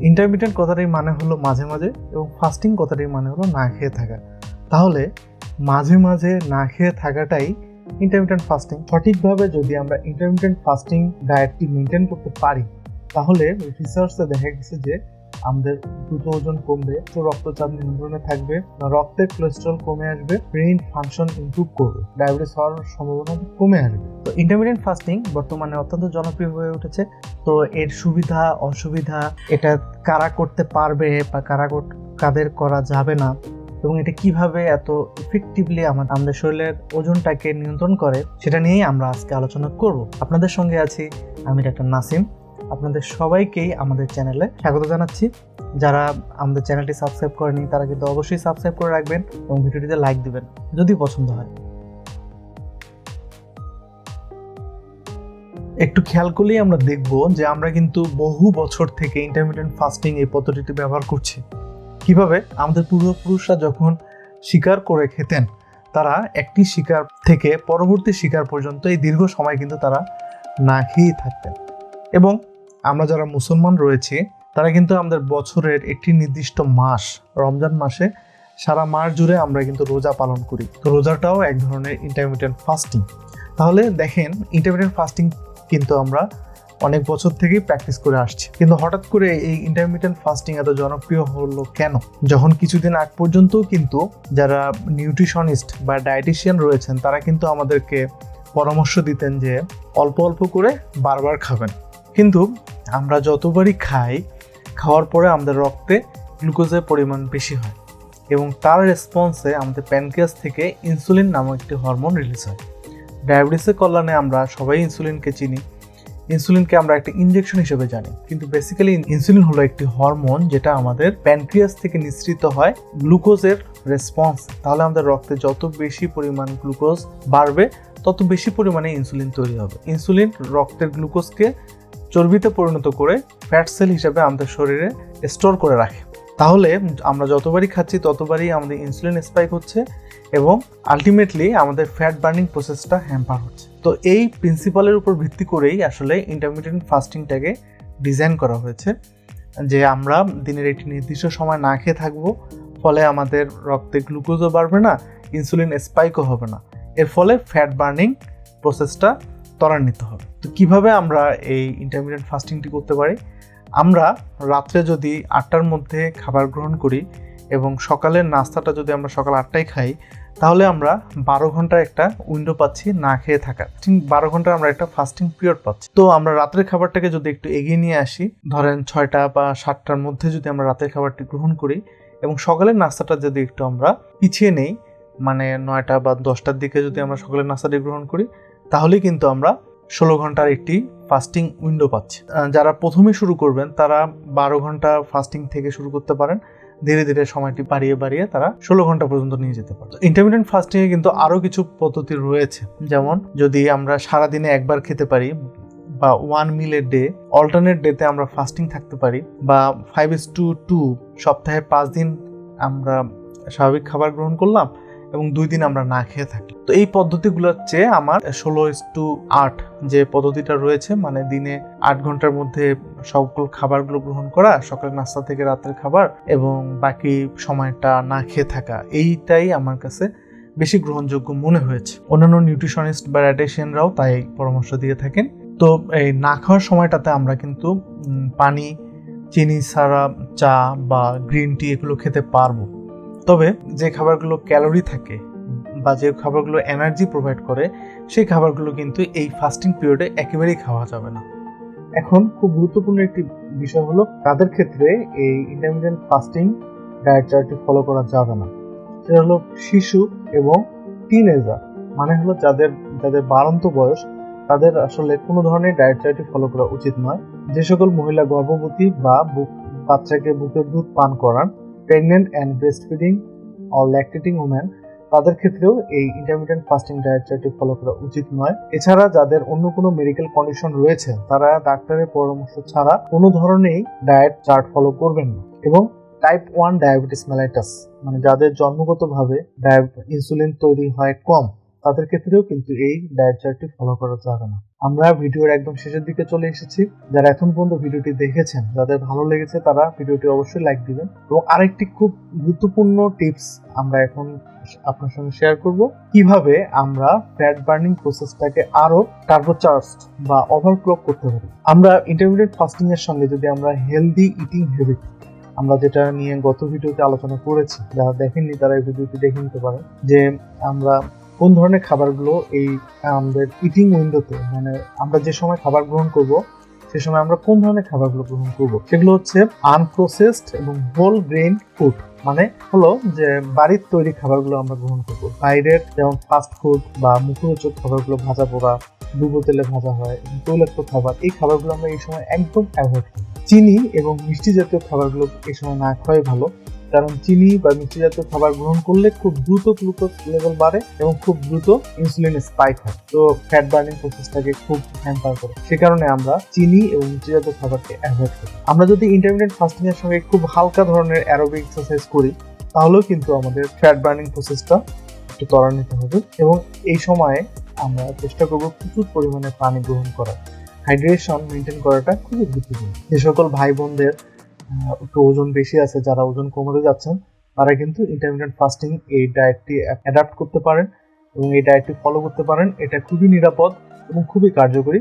Intermittent কথাটির মানে হলো মাঝে মাঝে এবং ফাস্টিং কথাটির মানে হলো না খেয়ে থাকা। তাহলে মাঝে মাঝে না খেয়ে থাকাটাই ইন্টারমিটেন্ট ফাস্টিং। সঠিকভাবে যদি আমরা ইন্টারমিটেন্ট ফাস্টিং ডায়েটটি মেনটেন করতে পারি তাহলে রিসার্চে দেখা গেছে যে আমাদের দ্রুত ওজন কমবে, রক্তচাপ নিয়ন্ত্রণে থাকবে, রক্তের কোলেস্টেরল কমে আসবে, ব্রেইন ফাংশন ইমপ্রুভ করবে, ডায়াবেটিস হওয়ার সম্ভাবনা কমে আসবে। তো ইন্টারমিটেন্ট ফাস্টিং বর্তমানে অত্যন্ত জনপ্রিয় হয়ে উঠেছে। তো এর সুবিধা অসুবিধা, এটা কারা করতে পারবে বা কাদের করা যাবে না, এবং এটা কিভাবে এত ইফেক্টিভলি আমাদের শরীরের ওজনটাকে নিয়ন্ত্রণ করে, সেটা নিয়েই আমরা আজকে আলোচনা করব। আপনাদের সঙ্গে আছি আমি ডাক্তার নাসিম। আপনাদের সবাইকেই আমাদের চ্যানেলে স্বাগত জানাচ্ছি। যারা আমাদের চ্যানেলটি সাবস্ক্রাইব করেনি তারা কিন্তু অবশ্যই সাবস্ক্রাইব করে রাখবেন এবং ভিডিওটিতে লাইক দিবেন যদি পছন্দ হয়। একটু খেয়াল করলেই আমরা দেখব যে আমরা কিন্তু বহু বছর থেকে ইন্টারমিটেন্ট ফাস্টিং এই পদ্ধতিটি ব্যবহার করছি। কিভাবে? আমাদের পূর্বপুরুষরা যখন শিকার করে খেতেন, তারা একটি শিকার থেকে পরবর্তী শিকার পর্যন্ত এই দীর্ঘ সময় কিন্তু তারা না খেয়েই থাকতেন। এবং আমরা যারা মুসলমান রয়েছি তারা কিন্তু আমাদের বছরের একটি নির্দিষ্ট মাস, রমজান মাসে সারা মাস জুড়ে আমরা কিন্তু রোজা পালন করি। তো রোজাটাও এক ধরনের ইন্টারমিটেন্ট ফাস্টিং। তাহলে দেখেন, ইন্টারমিটেন্ট ফাস্টিং কিন্তু আমরা অনেক বছর থেকেই প্র্যাকটিস করে আসছি, কিন্তু হঠাৎ করে এই ইন্টারমিটেন্ট ফাস্টিং এত জনপ্রিয় হলো কেন? যখন কিছুদিন আগ পর্যন্ত কিন্তু যারা নিউট্রিশনিস্ট বা ডায়েটিশিয়ান রয়েছেন তারা কিন্তু আমাদেরকে পরামর্শ দিতেন যে অল্প অল্প করে বারবার খাবেন। কিন্তু আমরা যতবারই খাওয়ার পরে আমাদের রক্তে গ্লুকোজের পরিমাণ বেশি হয় এবং তার রেসপন্সে আমাদের প্যানক্রিয়াস থেকে ইনসুলিন নামক একটি হরমোন রিলিজ হয়। ডায়াবেটিসের কল্যাণে আমরা সবাই ইনসুলিনকে চিনি। ইনসুলিনকে আমরা একটা ইনজেকশন হিসেবে জানি, কিন্তু বেসিক্যালি ইনসুলিন হলো একটি হরমোন যেটা আমাদের প্যানক্রিয়াস থেকে নিঃসৃত হয় গ্লুকোজের রেসপন্স। তাহলে আমাদের রক্তে যত বেশি পরিমাণ গ্লুকোজ বাড়বে তত বেশি পরিমাণে ইনসুলিন তৈরি হবে। ইনসুলিন রক্তের গ্লুকোজকে চর্বিতে পরিণত করে ফ্যাট সেল হিসাবে আমাদের শরীরে স্টোর করে রাখে। তাহলে আমরা যতবারই খাচ্ছি ততবারই আমাদের ইনসুলিন স্পাইক হচ্ছে এবং আলটিমেটলি আমাদের ফ্যাট বার্নিং প্রসেসটা হ্যাম্পার হচ্ছে। তো এই প্রিন্সিপালের উপর ভিত্তি করেই আসলে ইন্টারমিটেন্ট ফাস্টিংটাকে ডিজাইন করা হয়েছে, যে আমরা দিনের একটি নির্দিষ্ট সময় না খেয়ে থাকবো, ফলে আমাদের রক্তে গ্লুকোজও বাড়বে না, ইনসুলিন স্পাইকও হবে না, এর ফলে ফ্যাট বার্নিং প্রসেসটা ত্বরান্বিত হবে। তো কিভাবে আমরা এই ইন্টারমিটেন্ট ফাস্টিংটি করতে পারি? আমরা রাত্রে যদি 8টার মধ্যে খাবার গ্রহণ করি এবং সকালের নাস্তাটা যদি আমরা সকাল 8টায় খাই, তাহলে আমরা 12 ঘন্টার একটা উইন্ডো পাচ্ছি না খেয়ে থাকার। 12 ঘন্টার আমরা একটা ফাস্টিং পিরিয়ড পাচ্ছি। তো আমরা রাতের খাবারটাকে যদি একটু এগিয়ে নিয়ে আসি, ধরেন 6টা বা 7টার মধ্যে যদি আমরা রাতের খাবারটি গ্রহণ করি এবং সকালের নাস্তাটা যদি একটু আমরা পিছিয়ে নেই, মানে 9টা বা 10টার দিকে যদি আমরা সকালের নাস্তাটি গ্রহণ করি, তাহলে কিন্তু আমরা 16 ঘন্টার একটি ফাস্টিং উইন্ডো পাচ্ছি। যারা প্রথমে শুরু করবেন তারা 12 ঘন্টা ফাস্টিং থেকে শুরু করতে পারেন, ধীরে ধীরে সময়টি বাড়িয়ে তারা 16 ঘন্টা পর্যন্ত নিয়ে যেতে পারে। ইন্টারমিটেন্ট ফাস্টিংয়ে কিন্তু আরও কিছু পদ্ধতি রয়েছে, যেমন যদি আমরা সারাদিনে একবার খেতে পারি বা 1 মিল এ ডে, অল্টারনেট ডেতে আমরা ফাস্টিং থাকতে পারি, বা 5:2 সপ্তাহে 5 দিন আমরা স্বাভাবিক খাবার গ্রহণ করলাম এবং 2 দিন আমরা না খেয়ে থাকি। তো এই পদ্ধতিগুলোর চেয়ে আমার 16:8 যে পদ্ধতিটা রয়েছে, মানে দিনে 8 ঘন্টার মধ্যে সকল খাবারগুলো গ্রহণ করা, সকালের নাস্তা থেকে রাতের খাবার এবং বাকি সময়টা না খেয়ে থাকা, এইটাই আমার কাছে বেশি গ্রহণযোগ্য মনে হয়েছে। অন্যান্য নিউট্রিশনিস্ট বা ডায়েটিশিয়ানরাও তাই পরামর্শ দিয়ে থাকেন। তো এই না খাওয়ার সময়টাতে আমরা কিন্তু পানি, চিনি ছাড়া চা বা গ্রিন টি এগুলো খেতে পারবো। তবে যে খাবারগুলো ক্যালোরি থাকে বা যে খাবারগুলো এনার্জি প্রোভাইড করে, সেই খাবারগুলো কিন্তু এই ফাস্টিং পিরিয়ডে একেবারেই খাওয়া যাবে না। এখন খুব গুরুত্বপূর্ণ একটি বিষয় হলো তাদের ক্ষেত্রে এই ইন্টারমিটেন্ট ফাস্টিং ডায়েট চার্টটি ফলো করা যাবে না। সেটা হলো শিশু এবং টিনেজার, মানে হলো যাদের বাড়ন্ত বয়স, তাদের আসলে কোনো ধরনের ডায়েট চার্টটি ফলো করা উচিত নয়। যে সকল মহিলা গর্ভবতী বা বাচ্চাকে বুকের দুধ পান করান, pregnant and breastfeeding or lactating women, তাদের ক্ষেত্রেও এই ইন্টারমিটেন্ট ফাস্টিং ডায়েট চার্টটি ফলো করা উচিত নয়। এছাড়া যাদের অন্য কোনো মেডিকেল কন্ডিশন রয়েছে তারা ডাক্তারের পরামর্শ ছাড়া কোনো ধরনেরই ডায়েট চার্ট ফলো করবেন না। এবং টাইপ 1 ডায়াবেটিস মেলাইটাস, মানে যাদের জন্মগতভাবে ইনসুলিন তৈরি হয় কম, তাদের ক্ষেত্রেও কিন্তু এই ডায়েট চার্টটি ফলো করা যাবে না। আমরা ভিডিওর একদম শেষের দিকে চলে এসেছি। যারা এখন পর্যন্ত ভিডিওটি দেখেছেন, যাদের ভালো লেগেছে তারা ভিডিওটি অবশ্যই লাইক দিবেন। এবং আরেকটি খুব গুরুত্বপূর্ণ টিপস আমরা এখন আপনার সঙ্গে শেয়ার করব, কিভাবে আমরা ফ্যাট বার্নিং প্রসেসটাকে আরো টার্বোচার্জড বা ওভারক্লক করতে পারি। আমরা ইন্টারমিডিয়েট ফাস্টিং এর সঙ্গে যদি আমরা হেলদি ইটিং হ্যাবিট, আমরা যেটা নিয়ে গত ভিডিওতে আলোচনা করেছি, যারা দেখেননি তারা এই ভিডিওটি দেখে নিতে পারেন, যে আমরা কোন ধরনের খাবারগুলো এই আমাদের ইটিং উইন্ডোতে, মানে আমরা যে সময় খাবার গ্রহণ করব সে সময় আমরা কোন ধরনের খাবারগুলো গ্রহণ করব, সেগুলো হচ্ছে আনপ্রসেসড এবং হোল গ্রেইন ফুড। মানে হলো যে বাড়ির তৈরি খাবারগুলো আমরা গ্রহণ করব। বাইরের যেমন ফাস্ট ফুড বা মুখরোচক খাবারগুলো, ভাজা পোড়া, ডুবো তেলে ভাজা হয়, তৈলাক্ত খাবার, এই খাবারগুলো আমরা এই সময় একদম অ্যাভয়েড করি। চিনি এবং মিষ্টি জাতীয় খাবারগুলো এই সময় না খাওয়াই ভালো, কারণ চিনি বা মিষ্টি জাতীয় খাবার গ্রহণ করলে খুব দ্রুত গ্লুকোজ লেভেল বাড়ে এবং খুব দ্রুত ইনসুলিন স্পাইক হয়, তো ফ্যাট বার্নিং প্রসেসটাকে খুব হ্যাম্পার করে। সে কারণে আমরা চিনি এবং মিষ্টি জাতীয় খাবারকে অ্যাভয়েড করি। আমরা যদি ইন্টারমিডিয়েট ফাস্টিং এর সঙ্গে খুব হালকা ধরনের অ্যারোবিক এক্সারসাইজ করি, তাহলেও কিন্তু আমাদের ফ্যাট বার্নিং প্রসেসটা একটু ত্বরান্বিত হবে। এবং এই সময়ে আমরা চেষ্টা করবো প্রচুর পরিমাণে পানি গ্রহণ করার। হাইড্রেশন মেনটেন করাটা খুবই গুরুত্বপূর্ণ। যে সকল ভাই বোনদের একটু ওজন বেশি আছে, যারা ওজন কমাতে যাচ্ছেন, তারা কিন্তু ইন্টারমিটেন্ট ফাস্টিং এই ডায়েটটি অ্যাডাপ্ট করতে পারেন এবং এই ডায়েটটি ফলো করতে পারেন। এটা খুবই নিরাপদ এবং খুবই কার্যকরী।